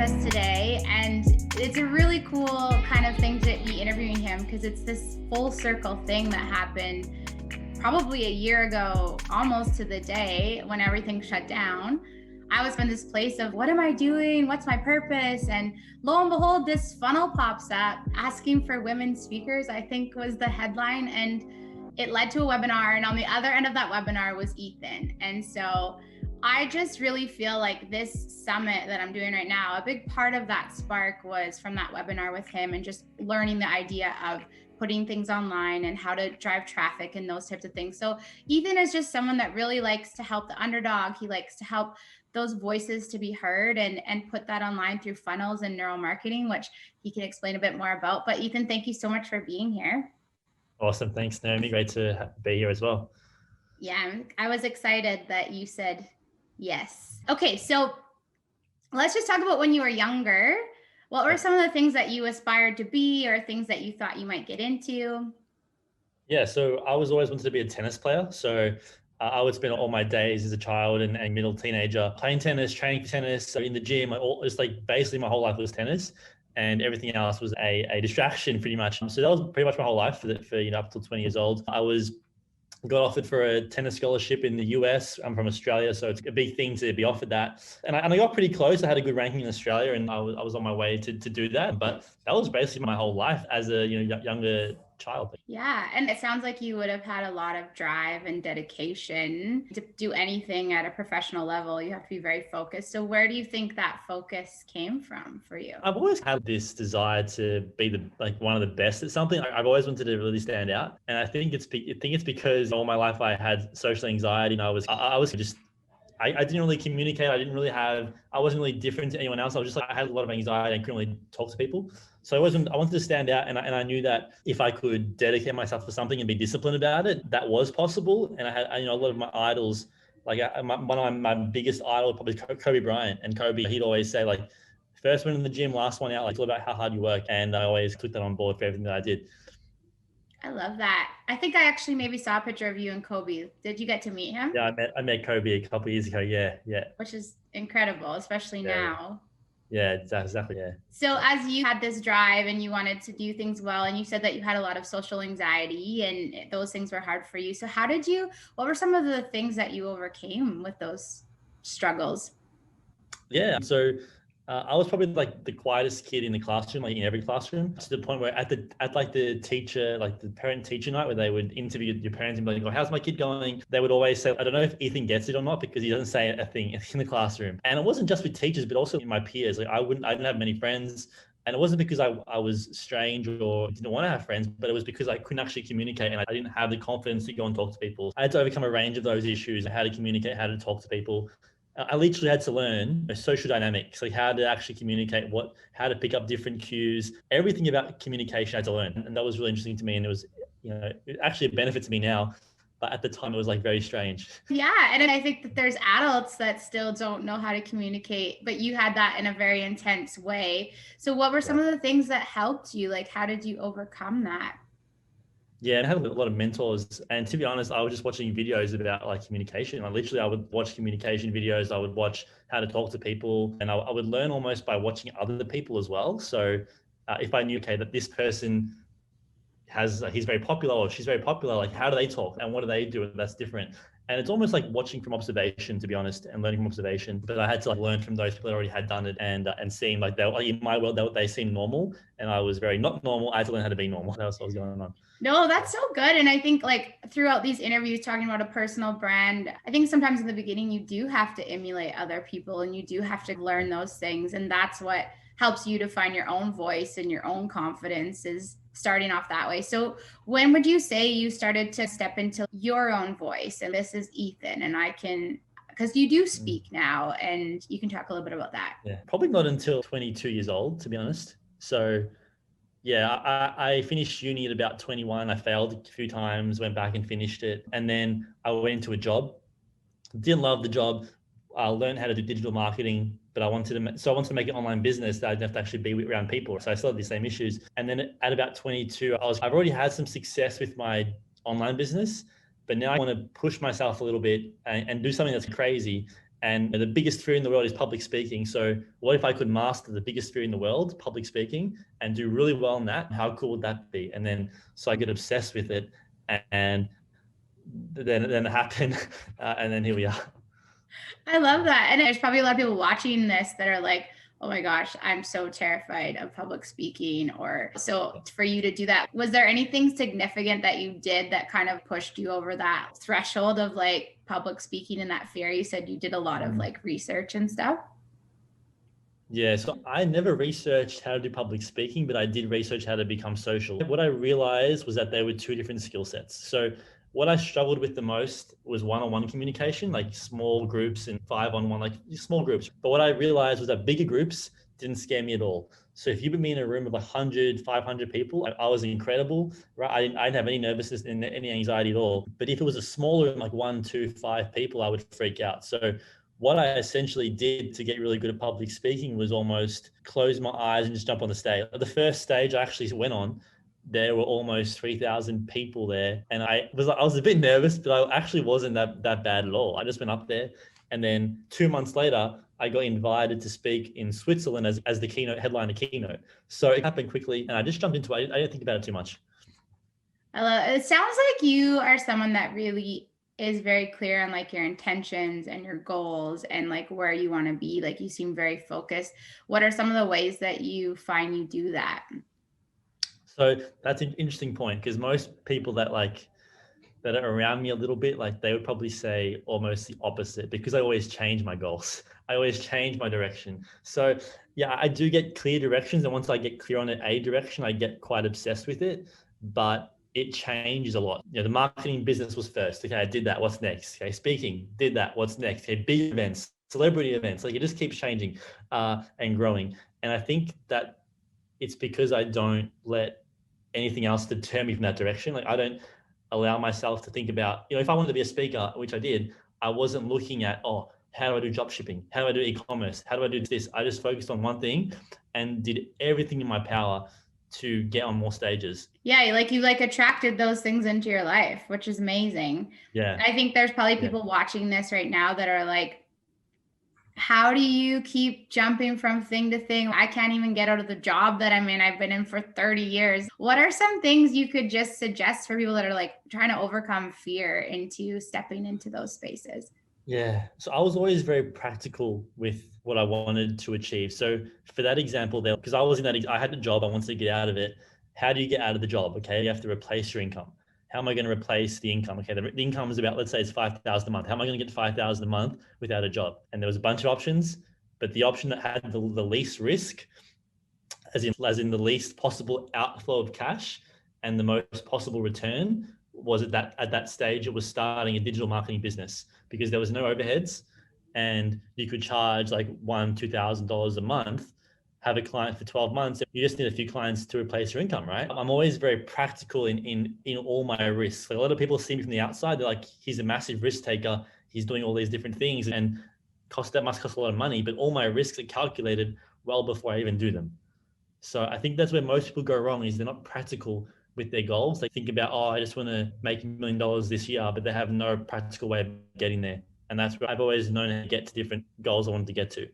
us today, and it's a really cool kind of thing to be interviewing him because it's this full circle thing that happened probably a year ago, almost to the day when everything shut down. I was in this place of what am I doing? What's my purpose? And lo and behold, this funnel pops up asking for women speakers, I think was the headline. And it led to a webinar. And on the other end of that webinar was Ethan. And so I just really feel like this summit that I'm doing right now, a big part of that spark was from that webinar with him and just learning the idea of putting things online and how to drive traffic and those types of things. So Ethan is just someone that really likes to help the underdog. He likes to help those voices to be heard and put that online through funnels and neuromarketing, which he can explain a bit more about. But Ethan, thank you so much for being here. Awesome. Thanks, Naomi. Great to be here as well. Yeah, I was excited that you said yes. Okay, so let's just talk about when you were younger. What were some of the things that you aspired to be or things that you thought you might get into? Yeah, so I was always wanted to be a tennis player. So I would spend all my days as a child and middle teenager playing tennis, training for tennis. So in the gym, just like basically my whole life was tennis, and everything else was a distraction pretty much. So that was pretty much my whole life for up till 20 years old. I got offered for a tennis scholarship in the US. I'm from Australia, so it's a big thing to be offered that. And I got pretty close. I had a good ranking in Australia, and I was on my way to do that. But that was basically my whole life as a younger child. Yeah, and it sounds like you would have had a lot of drive and dedication to do anything at a professional level. You have to be very focused. So where do you think that focus came from for you? I've always had this desire to be one of the best at something. I've always wanted to really stand out, and I think it's because all my life I had social anxiety, and I didn't really communicate. I wasn't really different to anyone else. I had a lot of anxiety and couldn't really talk to people. So I wanted to stand out, and I knew that if I could dedicate myself to something and be disciplined about it, that was possible. And I had, a lot of my idols, one of my biggest idols, probably Kobe Bryant. And Kobe, he'd always say first one in the gym, last one out. It's all about how hard you work. And I always took that on board for everything that I did. I love that. I think I actually maybe saw a picture of you and Kobe. Did you get to meet him? Yeah, I met Kobe a couple of years ago. Yeah. Which is incredible, especially now. Yeah, exactly. Yeah. So as you had this drive and you wanted to do things well, and you said that you had a lot of social anxiety and those things were hard for you. So what were some of the things that you overcame with those struggles? Yeah. So I was probably the quietest kid in the classroom, in every classroom, to the point where at the parent teacher night where they would interview your parents and be like, oh, how's my kid going? They would always say, I don't know if Ethan gets it or not, because he doesn't say a thing in the classroom. And it wasn't just with teachers, but also in my peers. I didn't have many friends. And it wasn't because I was strange or didn't want to have friends, but it was because I couldn't actually communicate and I didn't have the confidence to go and talk to people. I had to overcome a range of those issues, how to communicate, how to talk to people. I literally had to learn social dynamics, how to actually communicate, how to pick up different cues, everything about communication I had to learn. And that was really interesting to me. And it was, actually a benefit to me now, but at the time it was very strange. Yeah. And I think that there's adults that still don't know how to communicate, but you had that in a very intense way. So what were some of the things that helped you? How did you overcome that? Yeah, and I had a lot of mentors. And to be honest, I was just watching videos about communication. I would watch communication videos. I would watch how to talk to people. And I would learn almost by watching other people as well. So if I knew, that this person he's very popular or she's very popular, how do they talk and what do they do that's different? And it's almost like watching from observation, to be honest, and learning from observation. But I had to learn from those people that already had done it and seeing in my world, they seemed normal. And I was very not normal. I had to learn how to be normal. That's what was going on. No, that's so good. And I think throughout these interviews talking about a personal brand, I think sometimes in the beginning, you do have to emulate other people and you do have to learn those things. And that's what helps you to find your own voice and your own confidence is starting off that way. So when would you say you started to step into your own voice? And this is Ethan, and because you do speak now and you can talk a little bit about that. Yeah, probably not until 22 years old, to be honest. So yeah, I finished uni at about 21. I failed a few times, went back and finished it. And then I went into a job. Didn't love the job. I learned how to do digital marketing, but I wanted to make an online business that I didn't have to actually be around people. So I still had the same issues. And then at about 22, I've already had some success with my online business, but now I want to push myself a little bit and do something that's crazy And the biggest fear in the world is public speaking. So what if I could master the biggest fear in the world, public speaking, and do really well in that? How cool would that be? And then, so I get obsessed with it, and then it happened. And then here we are. I love that. And there's probably a lot of people watching this that are like, oh my gosh, I'm so terrified of public speaking. Or so for you to do that, was there anything significant that you did that kind of pushed you over that threshold of like public speaking and that fear? You said you did a lot of like research and stuff. Yeah, so I never researched how to do public speaking, but I did research how to become social. What I realized was that there were two different skill sets. So what I struggled with the most was one-on-one communication, like small groups and 5-on-1, like small groups. But what I realized was that bigger groups didn't scare me at all. So if you put me in a room of 100, 500 people, I was incredible, right? I didn't have any nervousness and any anxiety at all. But if it was a smaller room, like 1, 2, 5 people, I would freak out. So what I essentially did to get really good at public speaking was almost close my eyes and just jump on the stage. The first stage I actually went on, there were almost 3,000 people there. And I was a bit nervous, but I actually wasn't that bad at all. I just went up there. And then 2 months later, I got invited to speak in Switzerland as the headliner keynote. So it happened quickly and I just jumped into it. I didn't think about it too much. I love it. It sounds like you are someone that really is very clear on like your intentions and your goals and like where you want to be. Like you seem very focused. What are some of the ways that you find you do that? So that's an interesting point, because most people that are around me a little bit, like they would probably say almost the opposite, because I always change my goals. I always change my direction. So yeah, I do get clear directions. And once I get clear on a direction, I get quite obsessed with it, but it changes a lot. You know, the marketing business was first. Okay, I did that. What's next? Okay, speaking, did that. What's next? Okay, big events, celebrity events. Like it just keeps changing and growing. And I think that it's because I don't let anything else deter me from that direction. Like I don't allow myself to think about, if I wanted to be a speaker, which I did, I wasn't looking at, how do I do drop shipping? How do I do e-commerce? How do I do this? I just focused on one thing and did everything in my power to get on more stages. Yeah, you attracted those things into your life, which is amazing. Yeah. I think there's probably people watching this right now that are like, how do you keep jumping from thing to thing? I can't even get out of the job that I'm in. I've been in for 30 years. What are some things you could just suggest for people that are like trying to overcome fear into stepping into those spaces? Yeah. So I was always very practical with what I wanted to achieve. So for that example there, because I was in that, I had a job, I wanted to get out of it. How do you get out of the job? Okay. You have to replace your income. How am I going to replace the income? Okay, the income is about, let's say it's 5,000 a month. How am I going to get 5,000 a month without a job? And there was a bunch of options, but the option that had the least risk, as in the least possible outflow of cash and the most possible return, was at that stage, it was starting a digital marketing business, because there was no overheads and you could charge like $1,000-$2,000 a month, have a client for 12 months. You just need a few clients to replace your income, right? I'm always very practical in all my risks. Like a lot of people see me from the outside, they're like, he's a massive risk taker. He's doing all these different things and that must cost a lot of money, but all my risks are calculated well before I even do them. So I think that's where most people go wrong, is they're not practical with their goals. They think about, I just want to make $1 million this year, but they have no practical way of getting there. And that's where I've always known how to get to different goals I wanted to get to.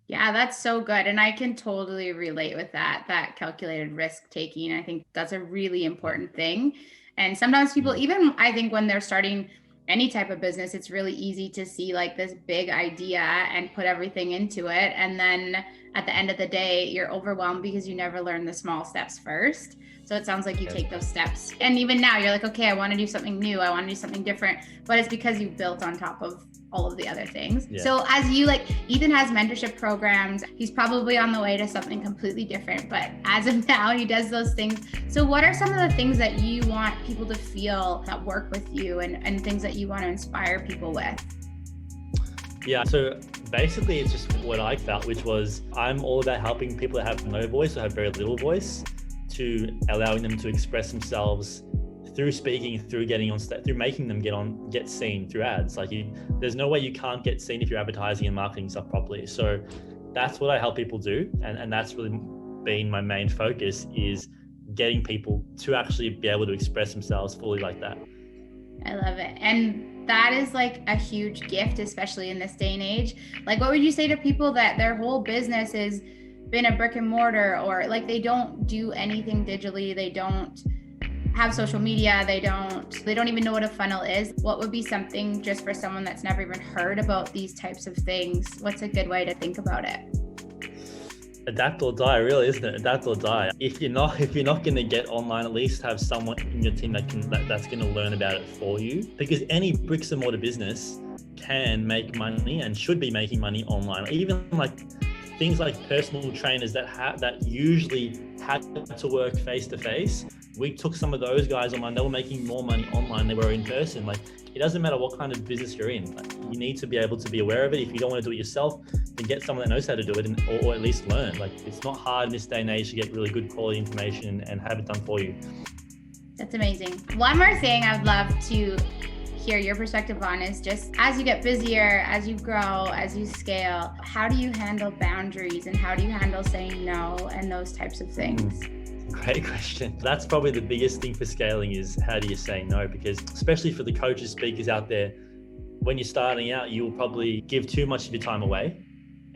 Yeah, that's so good. And I can totally relate with that calculated risk taking. I think that's a really important thing. And sometimes people, even I think when they're starting any type of business, it's really easy to see like this big idea and put everything into it. And then at the end of the day, you're overwhelmed because you never learn the small steps first. So it sounds like you take those steps. And even now you're like, okay, I want to do something new. I want to do something different, but it's because you built on top of all of the other things. Yeah. So as you Ethan has mentorship programs, he's probably on the way to something completely different, but as of now, he does those things. So what are some of the things that you want people to feel that work with you and things that you want to inspire people with? Yeah, so basically it's just what I felt, which was I'm all about helping people that have no voice or have very little voice, to allowing them to express themselves through speaking, through getting on stage, through making them get seen through ads. There's no way you can't get seen if you're advertising and marketing stuff properly. So that's what I help people do. And that's really been my main focus, is getting people to actually be able to express themselves fully like that. I love it. And that is like a huge gift, especially in this day and age. Like, what would you say to people that their whole business has been a brick and mortar, or like they don't do anything digitally, they don't have social media, they don't even know what a funnel is? What would be something just for someone that's never even heard about these types of things? What's a good way to think about it? Adapt or die, really, isn't it? Adapt or die. If you're not going to get online, at least have someone in your team that's going to learn about it for you. Because any bricks and mortar business can make money and should be making money online. Even like things like personal trainers that usually had to work face to face. We took some of those guys online. They were making more money online than they were in person. Like, it doesn't matter what kind of business you're in. Like, you need to be able to be aware of it. If you don't want to do it yourself, then get someone that knows how to do it, or at least learn. Like, it's not hard in this day and age to get really good quality information and have it done for you. That's amazing. One more thing I'd love to hear your perspective on is just as you get busier, as you grow, as you scale, how do you handle boundaries and how do you handle saying no and those types of things? Great question. That's probably the biggest thing for scaling is how do you say no? Because especially for the coaches, speakers out there, when you're starting out, you'll probably give too much of your time away,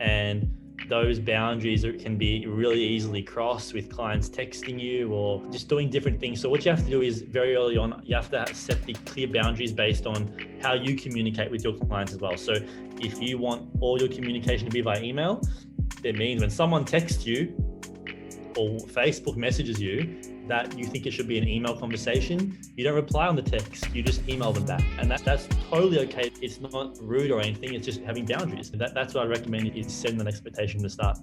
and those boundaries can be really easily crossed with clients texting you or just doing different things. So what you have to do is very early on, you have to set the clear boundaries based on how you communicate with your clients as well. So if you want all your communication to be via email, it means when someone texts you or Facebook messages you that you think it should be an email conversation, you don't reply on the text, you just email them back. And that's totally okay. It's not rude or anything, it's just having boundaries. That's what I recommend, is setting an expectation to start.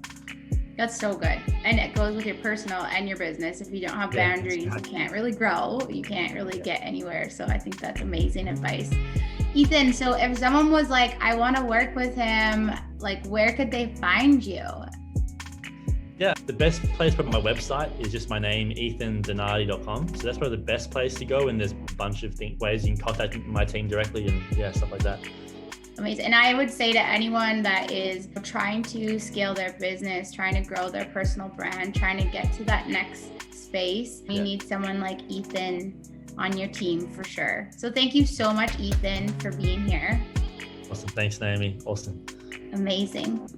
That's so good. And it goes with your personal and your business. If you don't have boundaries, you can't really grow, you can't really get anywhere. So I think that's amazing advice. Ethan, so if someone was like, I want to work with him, like, where could they find you? Yeah, the best place for my website is just my name, ethandonati.com. So that's probably the best place to go, and there's a bunch of ways you can contact my team directly and stuff like that. Amazing. And I would say to anyone that is trying to scale their business, trying to grow their personal brand, trying to get to that next space, you need someone like Ethan on your team for sure. So thank you so much, Ethan, for being here. Awesome. Thanks, Naomi. Awesome. Amazing.